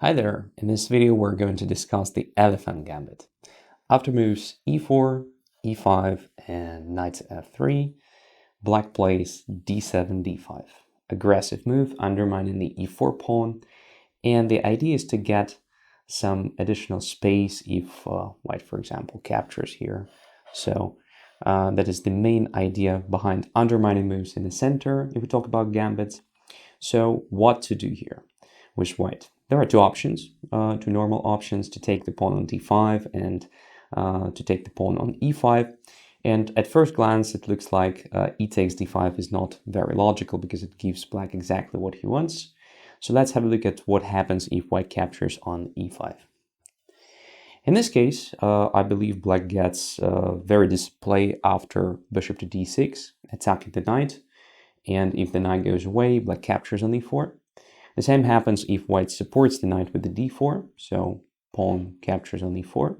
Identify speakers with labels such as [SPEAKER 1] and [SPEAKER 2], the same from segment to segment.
[SPEAKER 1] Hi there, in this video we're going to discuss the Elephant Gambit. After moves e4, e5 and knight to f3, black plays d7, d5. Aggressive move, undermining the e4 pawn, and the idea is to get some additional space if white, for example, captures here. So that is the main idea behind undermining moves in the center if we talk about gambits. So what to do here with white? There are two options, two normal options: to take the pawn on d5 and to take the pawn on e5. And at first glance, it looks like e takes d5 is not very logical because it gives black exactly what he wants. So let's have a look at what happens if white captures on e5. In this case, I believe black gets very display after bishop to d6, attacking the knight. And if the knight goes away, black captures on e4. The same happens if white supports the knight with the d4, so pawn captures on e4.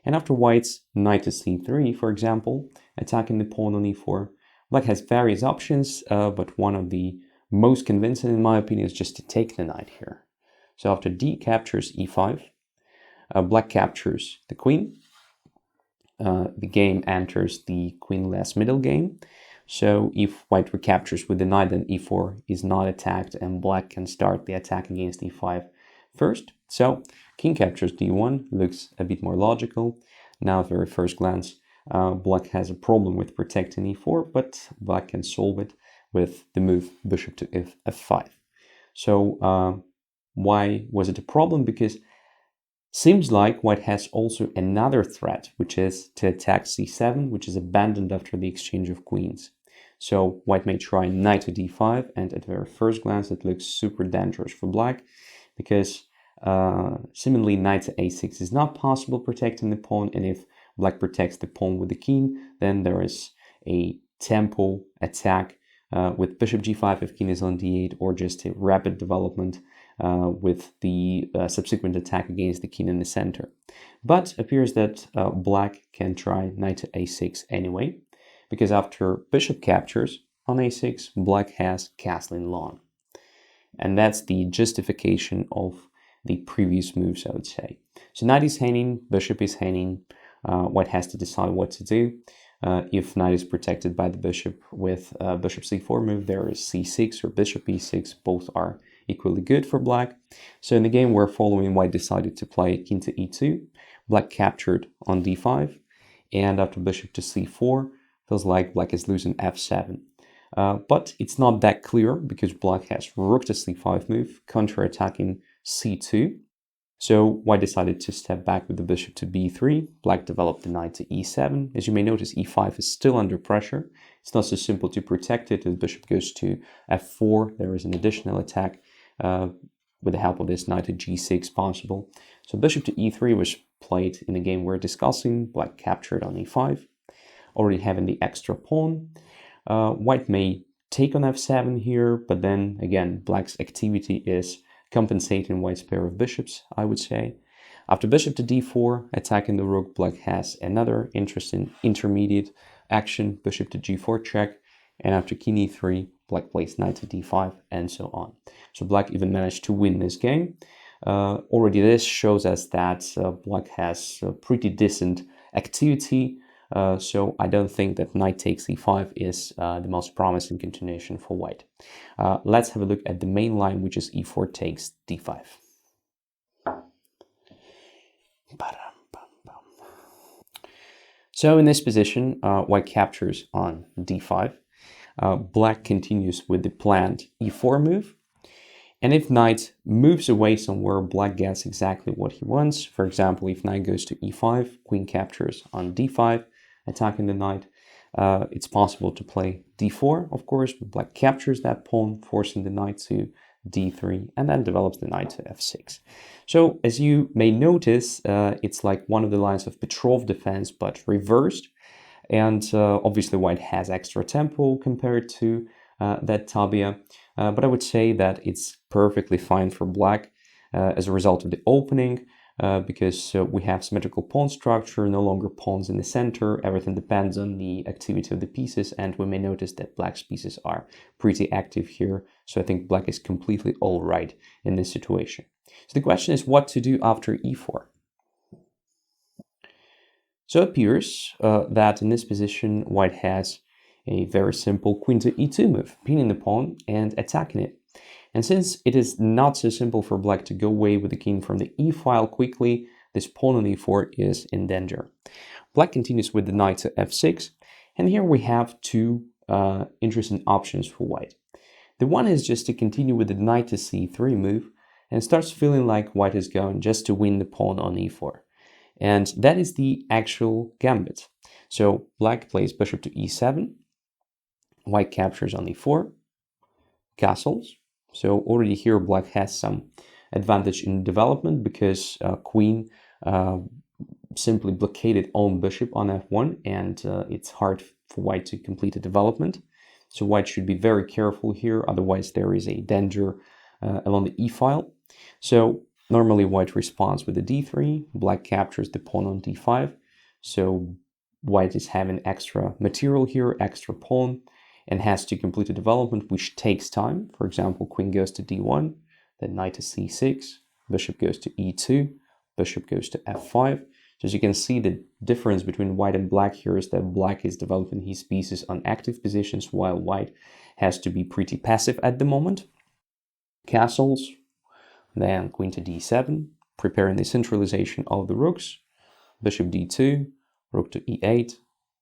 [SPEAKER 1] And after white's knight to c3, for example, attacking the pawn on e4, black has various options, but one of the most convincing, in my opinion, is just to take the knight here. So after d captures e5, black captures the queen. The game enters the queenless middle game. So if white recaptures with the knight, then e4 is not attacked and black can start the attack against e5 first. So king captures d1 looks a bit more logical. Now at very first glance, black has a problem with protecting e4, but black can solve it with the move bishop to f5. So why was it a problem? Because seems like white has also another threat, which is to attack c7, which is abandoned after the exchange of queens. So white may try knight to d5, and at very first glance it looks super dangerous for black, because seemingly knight to a6 is not possible protecting the pawn, and if black protects the pawn with the king, then there is a tempo attack with bishop g5 if king is on d8, or just a rapid development with the subsequent attack against the king in the center. But appears that black can try knight to a6 anyway, because after bishop captures on a6, black has castling long. And that's the justification of the previous moves, I would say. So knight is hanging, bishop is hanging, white has to decide what to do. If knight is protected by the bishop with bishop c4 move, there is c6 or bishop e6, both are equally good for black. So in the game we're following, white decided to play king to e2, black captured on d5, and after bishop to c4, feels like black is losing f7. But it's not that clear because black has rook to c5 move, counter-attacking c2. So white decided to step back with the bishop to b3, black developed the knight to e7. As you may notice, e5 is still under pressure. It's not so simple to protect it. If the bishop goes to f4, there is an additional attack with the help of this knight to g6 possible. So bishop to e3 was played in the game we're discussing, black captured on e5, already having the extra pawn. White may take on f7 here, but then again, black's activity is compensating white's pair of bishops, I would say. After bishop to d4, attacking the rook, black has another interesting intermediate action, bishop to g4 check, and after king e3, black plays knight to d5, and so on. So black even managed to win this game. Already this shows us that black has a pretty decent activity, so I don't think that knight takes e5 is the most promising continuation for white. Let's have a look at the main line, which is e4 takes d5. So in this position, white captures on d5. Black continues with the planned e4 move. And if knight moves away somewhere, black gets exactly what he wants. For example, if knight goes to e5, queen captures on d5, attacking the knight. It's possible to play d4, of course, but black captures that pawn, forcing the knight to d3, and then develops the knight to f6. So as you may notice, it's like one of the lines of Petrov defense, but reversed. And obviously white has extra tempo compared to that tabia, but I would say that it's perfectly fine for black as a result of the opening, because we have symmetrical pawn structure, no longer pawns in the center, everything depends on the activity of the pieces, and we may notice that black's pieces are pretty active here, so I think black is completely all right in this situation. So the question is what to do after e4. So it appears that in this position, white has a very simple queen to e2 move, pinning the pawn and attacking it. And since it is not so simple for black to go away with the king from the e file quickly, this pawn on e4 is in danger. Black continues with the knight to f6, and here we have two interesting options for white. The one is just to continue with the knight to c3 move, and starts feeling like white is going just to win the pawn on e4. And that is the actual gambit. So black plays bishop to e7, white captures on e4, castles. So already here black has some advantage in development because queen simply blockaded on bishop on f1, and it's hard for white to complete a development. So white should be very careful here, otherwise there is a danger along the e file. So normally white responds with the d3, black captures the pawn on d5, so white is having extra material here, extra pawn, and has to complete a development which takes time. For example, queen goes to d1, then knight to c6, bishop goes to e2, bishop goes to f5. So as you can see, the difference between white and black here is that black is developing his pieces on active positions while white has to be pretty passive at the moment. Castles, then queen to d7, preparing the centralization of the rooks, bishop d2, rook to e8,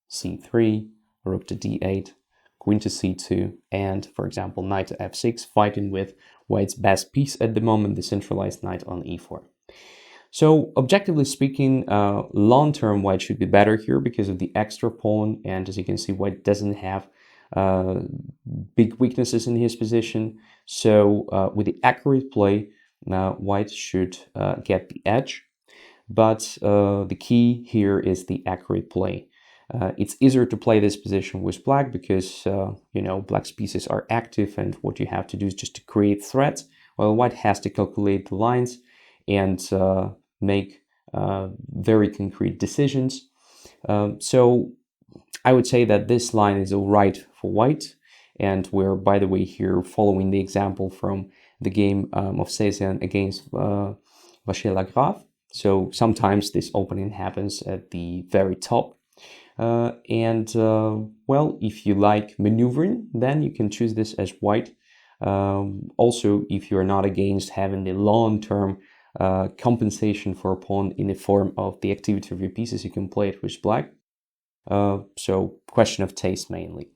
[SPEAKER 1] c3, rook to d8, queen to c2, and, for example, knight to f6, fighting with white's best piece at the moment, the centralized knight on e4. So, objectively speaking, long-term white should be better here because of the extra pawn, and as you can see, white doesn't have big weaknesses in his position. So, with the accurate play, white should get the edge, but the key here is the accurate play. It's easier to play this position with black because, black's pieces are active, and what you have to do is just to create threats, while white has to calculate the lines and make very concrete decisions. So I would say that this line is all right for white, and we're, by the way, here following the example from the game of Cezanne against Vacher-Lagrave. So sometimes this opening happens at the very top. Well, if you like maneuvering, then you can choose this as white. Also, if you're not against having the long-term compensation for a pawn in the form of the activity of your pieces, you can play it with black. So question of taste mainly.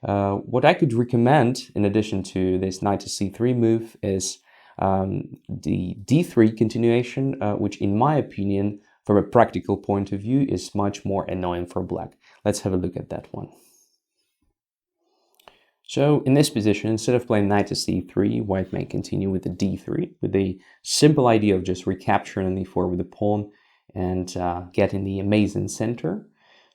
[SPEAKER 1] What I could recommend in addition to this knight to c3 move is the d3 continuation, which in my opinion, from a practical point of view, is much more annoying for black. Let's have a look at that one. So in this position, instead of playing knight to c3, white may continue with the d3, with the simple idea of just recapturing on e4 with the pawn and getting the amazing center.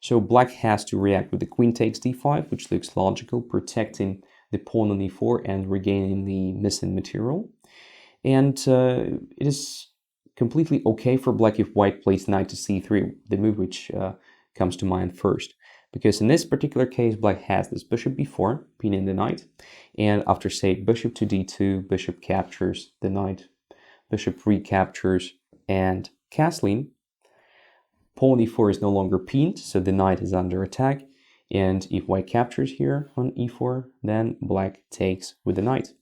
[SPEAKER 1] So black has to react with the queen takes d5, which looks logical, protecting the pawn on e4 and regaining the missing material. And it is completely okay for black if white plays knight to c3, the move which comes to mind first. Because in this particular case, black has this bishop b4, pinning the knight, and after, say, bishop to d2, bishop captures the knight, bishop recaptures, and castling, pawn e4 is no longer pinned, so the knight is under attack, and if white captures here on e4, then black takes with the knight.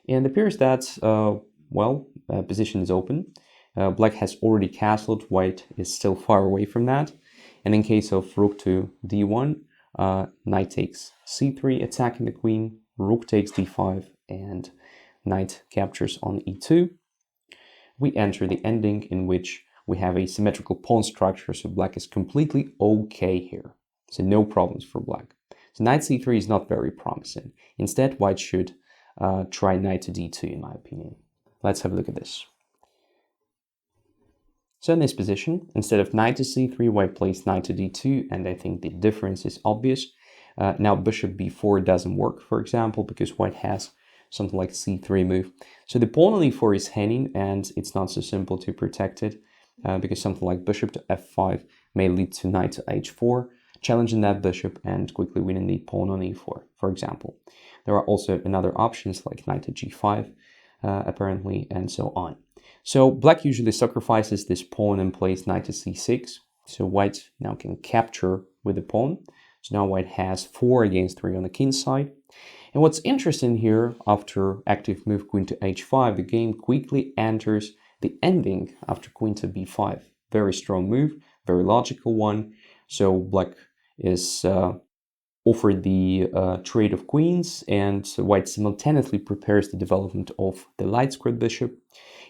[SPEAKER 1] And it appears that, position is open. Black has already castled, white is still far away from that. And in case of rook to d1, knight takes c3, attacking the queen, rook takes d5, and knight captures on e2. We enter the ending in which we have a symmetrical pawn structure, so black is completely okay here. So no problems for black. So knight c3 is not very promising. Instead, white should try knight to d2, in my opinion. Let's have a look at this. So in this position, instead of knight to c3, white plays knight to d2, and I think the difference is obvious. Now bishop b4 doesn't work, for example, because white has something like c3 move. So the pawn on e4 is hanging, and it's not so simple to protect it, because something like bishop to f5 may lead to knight to h4, challenging that bishop and quickly winning the pawn on e4, for example. There are also another options like knight to g5, apparently, and so on. So black usually sacrifices this pawn and plays knight to c6. So white now can capture with the pawn. So now white has 4 against 3 on the king side. And what's interesting here, after active move queen to h5, the game quickly enters the ending after queen to b5. Very strong move, very logical one. So black is offered the trade of queens, and white simultaneously prepares the development of the light squared bishop.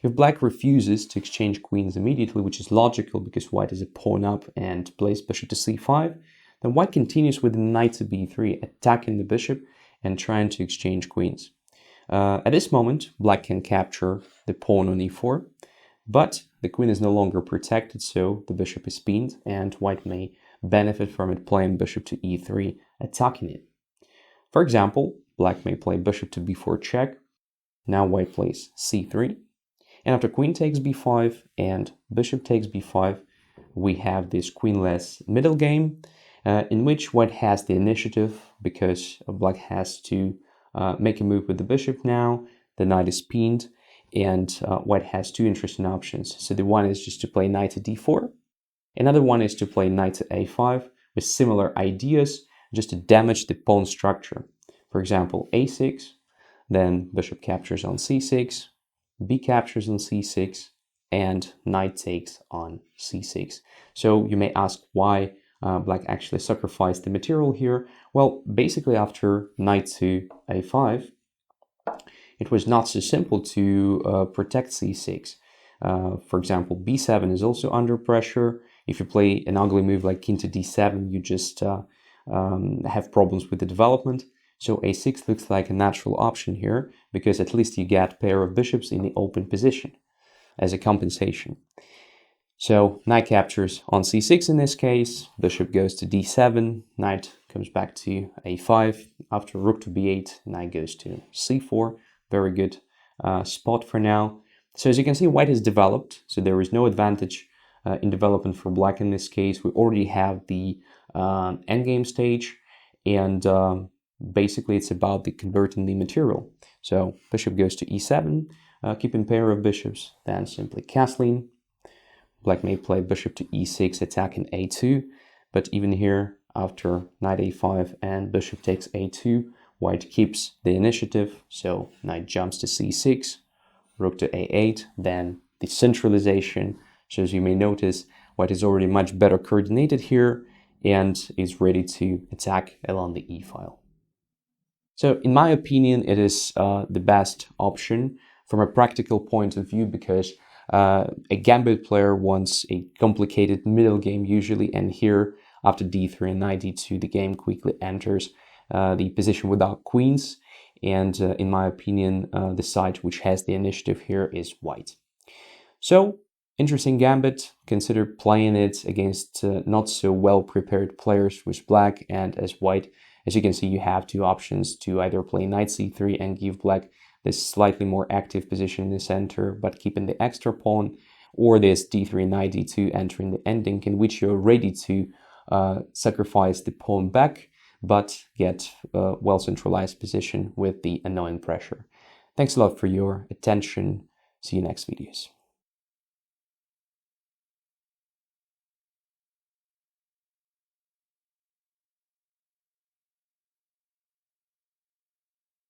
[SPEAKER 1] If black refuses to exchange queens immediately, which is logical because white is a pawn up and plays bishop to c5, then white continues with the knight to b3, attacking the bishop and trying to exchange queens. At this moment, black can capture the pawn on e4, but the queen is no longer protected, so the bishop is pinned, and white may benefit from it playing bishop to e3, attacking it. For example, black may play bishop to b4 check. Now white plays c3, and after queen takes b5 and bishop takes b5, we have this queenless middle game in which white has the initiative because black has to make a move with the bishop now. The knight is pinned, and white has 2 interesting options. So the one is just to play knight to d4. Another one is to play knight to a5 with similar ideas, just to damage the pawn structure. For example, a6, then bishop captures on c6, b captures on c6, and knight takes on c6. So you may ask why black actually sacrificed the material here. Well, basically after knight to a5, it was not so simple to protect c6. For example, b7 is also under pressure. If you play an ugly move like king to d7, you just have problems with the development. So a6 looks like a natural option here, because at least you get a pair of bishops in the open position as a compensation. So knight captures on c6 in this case, bishop goes to d7, knight comes back to a5, after rook to b8, knight goes to c4, very good spot for now. So as you can see, white has developed, so there is no advantage in development for black in this case. We already have the endgame stage, and basically it's about the converting the material. So bishop goes to e7, keeping pair of bishops, then simply castling. Black may play bishop to e6, attacking a2, but even here, after knight a5 and bishop takes a2, white keeps the initiative, so knight jumps to c6, rook to a8, then the centralization. So as you may notice, white is already much better coordinated here and is ready to attack along the e-file. So in my opinion, it is the best option from a practical point of view, because a gambit player wants a complicated middle game usually, and here after d3 and knight d2 the game quickly enters the position without queens, and in my opinion the side which has the initiative here is white. So interesting gambit, consider playing it against not so well prepared players with black, and as white, as you can see, you have 2 options to either play knight c3 and give black this slightly more active position in the center, but keeping the extra pawn, or this d3, knight d2 entering the ending, in which you're ready to sacrifice the pawn back, but get a well-centralized position with the annoying pressure. Thanks a lot for your attention. See you next videos.